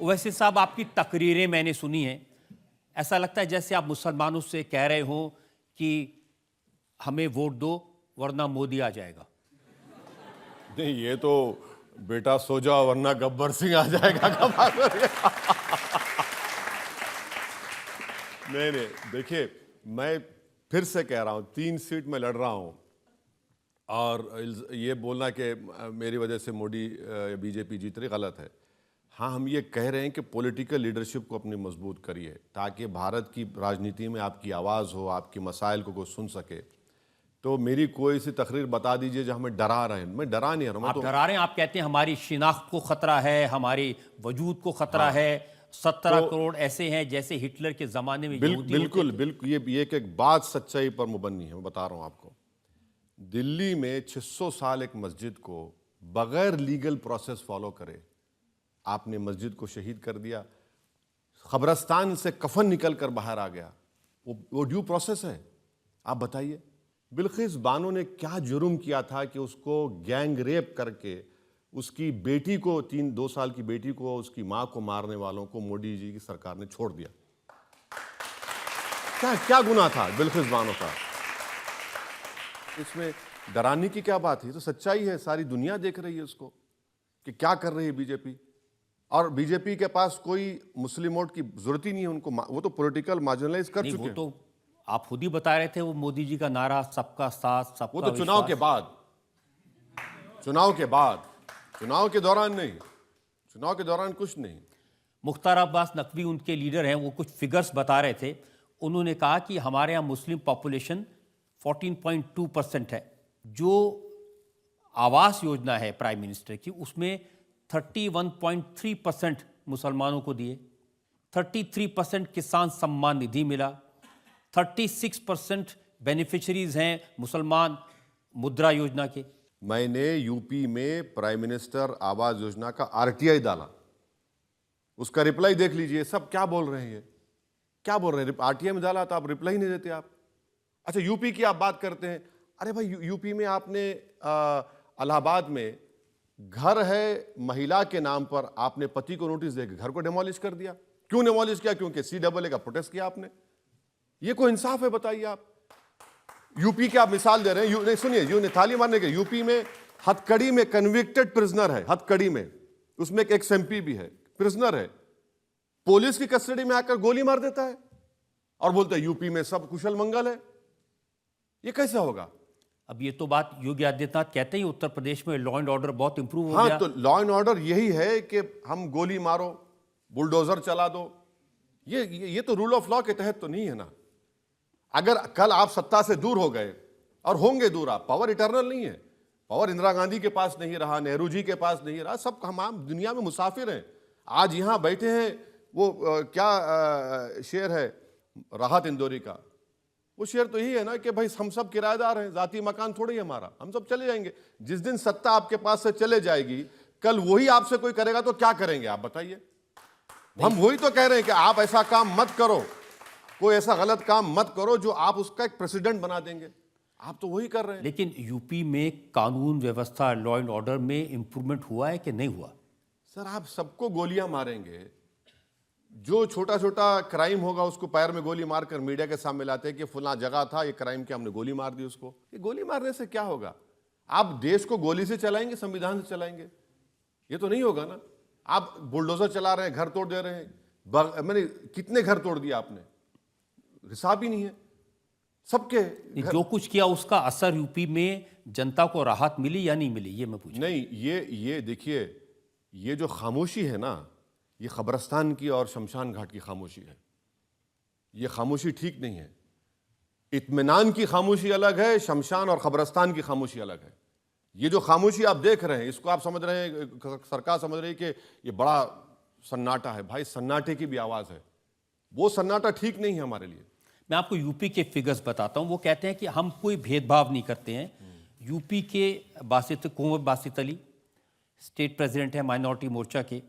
वैसे साहब, आपकी तकरीरें मैंने सुनी हैं, ऐसा लगता है जैसे आप मुसलमानों से कह रहे हो कि हमें वोट दो वरना मोदी आ जाएगा। नहीं, ये तो बेटा सो जाओ वरना गब्बर सिंह आ जाएगा का बात हो रही है। नहीं, देखिए, मैं फिर से कह रहा हूं 3 सीट में लड़ रहा हूं और ये बोलना कि मेरी वजह से मोदी बीजेपी जीत रही, गलत है। हाँ, हम ये कह रहे हैं कि पॉलिटिकल लीडरशिप को अपनी मजबूत करिए ताकि भारत की राजनीति में आपकी आवाज़ हो, आपकी मसाइल को कोई सुन सके। तो मेरी कोई सी तकरीर बता दीजिए जो हमें डरा रहे हैं। मैं डरा नहीं रहा हूं। आप डरा रहे हैं, आप कहते हैं हमारी शिनाख्त को खतरा है, हमारी वजूद को खतरा है। 17 करोड़ ऐसे हैं जैसे हिटलर के जमाने में बिल्कुल बिल्कुल, ये एक बात सच्चाई पर मुबन्नी है। मैं बता रहा हूं आपको, दिल्ली में 600 साल एक मस्जिद को बगैर लीगल प्रोसेस फॉलो करे आपने मस्जिद को शहीद कर दिया। खबरस्तान से कफन निकल कर बाहर आ गया, वो ड्यू प्रोसेस है? आप बताइए, बिल्किस बानो ने क्या जुर्म किया था कि उसको गैंग रेप करके उसकी बेटी को, 2 साल की बेटी को, उसकी मां को मारने वालों को मोदी जी की सरकार ने छोड़ दिया? क्या गुनाह था बिल्किस बानो का? इसमें डराने की क्या बात है? तो सच्चाई है, सारी दुनिया देख रही है उसको कि क्या कर रही है बीजेपी। और बीजेपी के पास कोई मुस्लिम वोट की जरूरत ही नहीं है उनको, वो तो पॉलिटिकल मार्जिनलाइज कर चुके हैं। तो आप खुद ही बता रहे थे, वो मोदी जी का नारा सबका साथ सबका वो तो चुनाव के बाद, चुनाव के दौरान नहीं, चुनाव के दौरान कुछ नहीं। मुख्तार अब्बास नकवी उनके लीडर हैं, वो कुछ फिगर्स बता रहे थे। उन्होंने कहा कि हमारे यहाँ मुस्लिम पॉपुलेशन 14.2% है। जो आवास योजना है प्राइम मिनिस्टर की, उसमें 31.3% मुसलमानों को दिए, 33% किसान सम्मान निधि मिला, 36% बेनिफिशरीज हैं मुसलमान मुद्रा योजना के। मैंने यूपी में प्राइम मिनिस्टर आवास योजना का आरटीआई डाला, उसका रिप्लाई देख लीजिए। सब क्या बोल रहे हैं, क्या बोल रहे हैं? आरटीआई में डाला तो आप रिप्लाई नहीं देते आप। अच्छा, यूपी की आप बात करते हैं। अरे भाई, यूपी में आपने इलाहाबाद में घर है महिला के नाम पर, आपने पति को नोटिस देकर घर को डिमोलिश कर दिया। क्यों डिमोलिश किया? क्योंकि CAA का प्रोटेस्ट किया आपने। ये कोई इंसाफ है? बताइए आप। यूपी की आप मिसाल दे रहे हैं। नहीं सुनिए, यूं थाली मारने के, यूपी में हथकड़ी में कन्विक्टेड प्रिजनर है, हथकड़ी में, उसमें एक MP भी है, प्रिजनर है, पुलिस की कस्टडी में आकर गोली मार देता है और बोलता है यूपी में सब कुशल मंगल है। ये कैसे होगा? अब ये तो बात योगी आदित्यनाथ कहते हैं उत्तर प्रदेश में लॉ एंड ऑर्डर बहुत इंप्रूव हो हाँ, गया। तो लॉ एंड ऑर्डर यही है कि हम गोली मारो, बुलडोजर चला दो। ये तो रूल ऑफ लॉ के तहत तो नहीं है ना। अगर कल आप सत्ता से दूर हो गए, और होंगे दूर, आप, पावर इटर्नल नहीं है। पावर इंदिरा गांधी के पास नहीं रहा, नेहरू जी के पास नहीं रहा, सब हम आम दुनिया में मुसाफिर हैं। आज यहां बैठे हैं, वो क्या शेर है राहत इंदौरी का, वो शेर तो यही है ना कि भाई हम सब किराएदार हैं, जाती मकान थोड़ी है हमारा, हम सब चले जाएंगे। जिस दिन सत्ता आपके पास से चले जाएगी, कल वही आपसे कोई करेगा तो क्या करेंगे आप बताइए? हम वही तो कह रहे हैं कि आप ऐसा काम मत करो, कोई ऐसा गलत काम मत करो जो आप उसका एक प्रेसिडेंट बना देंगे। आप तो वही कर रहे हैं। लेकिन यूपी में कानून व्यवस्था, लॉ एंड ऑर्डर में इंप्रूवमेंट हुआ है कि नहीं हुआ? सर, आप सबको गोलियां मारेंगे, जो छोटा छोटा क्राइम होगा उसको पैर में गोली मारकर मीडिया के सामने लाते हैं कि फुला जगह था ये क्राइम के, हमने गोली मार दी उसको। ये गोली मारने से क्या होगा? आप देश को गोली से चलाएंगे, संविधान से चलाएंगे? ये तो नहीं होगा ना। आप बुलडोजर चला रहे हैं, घर तोड़ दे रहे हैं। मैंने कितने घर तोड़ दिया आपने, हिसाब ही नहीं है सबके। जो कुछ किया उसका असर यूपी में जनता को राहत मिली या नहीं मिली, ये मैं पूछ। नहीं, ये देखिए, ये जो खामोशी है ना, ये खबरस्तान की और शमशान घाट की खामोशी है। ये खामोशी ठीक नहीं है। इत्मीनान की खामोशी अलग है, शमशान और खबरस्तान की खामोशी अलग है। ये जो खामोशी आप देख रहे हैं, इसको आप समझ रहे हैं, सरकार समझ रही है कि ये बड़ा सन्नाटा है। भाई, सन्नाटे की भी आवाज है, वो सन्नाटा ठीक नहीं है हमारे लिए। मैं आपको यूपी के फिगर्स बताता हूं। वो कहते हैं कि हम कोई भेदभाव नहीं करते हैं। यूपी के कुंवर बासित अली स्टेट प्रेसिडेंट है माइनॉरिटी मोर्चा के,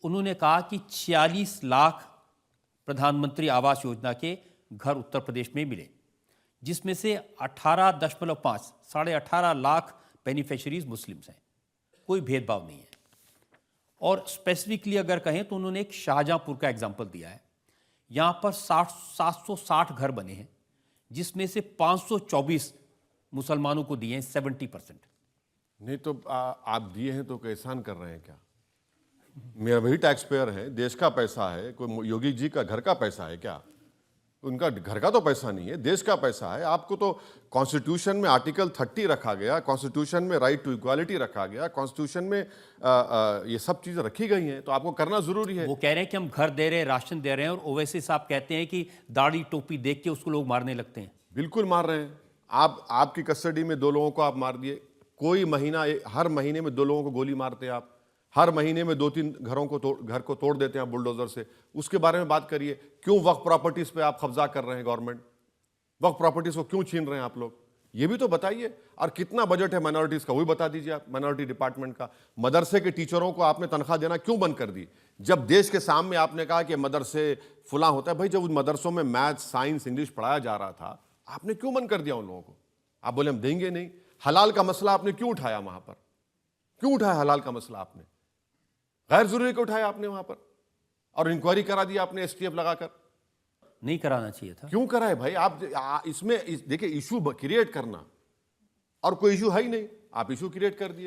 उन्होंने कहा कि 46 लाख प्रधानमंत्री आवास योजना के घर उत्तर प्रदेश में मिले, जिसमें से 18.5 18.5 लाख बेनिफिशरीज मुस्लिम्स हैं। कोई भेदभाव नहीं है। और स्पेसिफिकली अगर कहें तो उन्होंने एक शाहजहांपुर का एग्जाम्पल दिया है। यहाँ पर 760 घर बने हैं, जिसमें से 524 मुसलमानों को दिए हैं, 70%। नहीं तो आप दिए हैं तो कोई एहसान कर रहे हैं क्या? मेरा वही टैक्स पेयर है, देश का पैसा है, कोई योगी जी का घर का पैसा है क्या? उनका घर का तो पैसा नहीं है, देश का पैसा है। आपको तो कॉन्स्टिट्यूशन में आर्टिकल 30 रखा गया, कॉन्स्टिट्यूशन में राइट टू इक्वालिटी रखा गया, कॉन्स्टिट्यूशन में ये सब चीजें रखी गई हैं, तो आपको करना जरूरी है। वो कह रहे हैं कि हम घर दे रहे हैं, राशन दे रहे हैं, और ओवैसी साहब कहते हैं कि दाढ़ी टोपी देख के उसको लोग मारने लगते हैं। बिल्कुल मार रहे हैं। आपकी कस्टडी में 2 लोगों को आप मार दिए, कोई महीना हर महीने में 2 लोगों को गोली मारते हैं आप, हर महीने में 2-3 घर को तोड़ देते हैं बुलडोजर से। उसके बारे में बात करिए। क्यों वक्फ प्रॉपर्टीज पे आप कब्जा कर रहे हैं? गवर्नमेंट वक्फ प्रॉपर्टीज को क्यों छीन रहे हैं आप लोग? ये भी तो बताइए। और कितना बजट है माइनॉरिटीज का, वो भी बता दीजिए आप, माइनॉरिटी डिपार्टमेंट का। मदरसे के टीचरों को आपने तनख्वाह देना क्यों बंद कर दी? जब देश के सामने आपने कहा कि मदरसे फुला होता है, भाई जब उन मदरसों में मैथ, साइंस, इंग्लिश पढ़ाया जा रहा था, आपने क्यों बंद कर दिया उन लोगों को? आप बोले हम देंगे नहीं। हलाल का मसला आपने क्यों उठाया वहां पर? क्यों उठाया हलाल का मसला आपने? गैर जरूरी को उठाया आपने वहां पर, और इंक्वायरी करा दी आपने एसटीएफ लगाकर। नहीं कराना चाहिए था। क्यों कराए भाई? देखिए, इशू क्रिएट करना, और कोई इशू है ही नहीं, आप इशू क्रिएट कर दिए।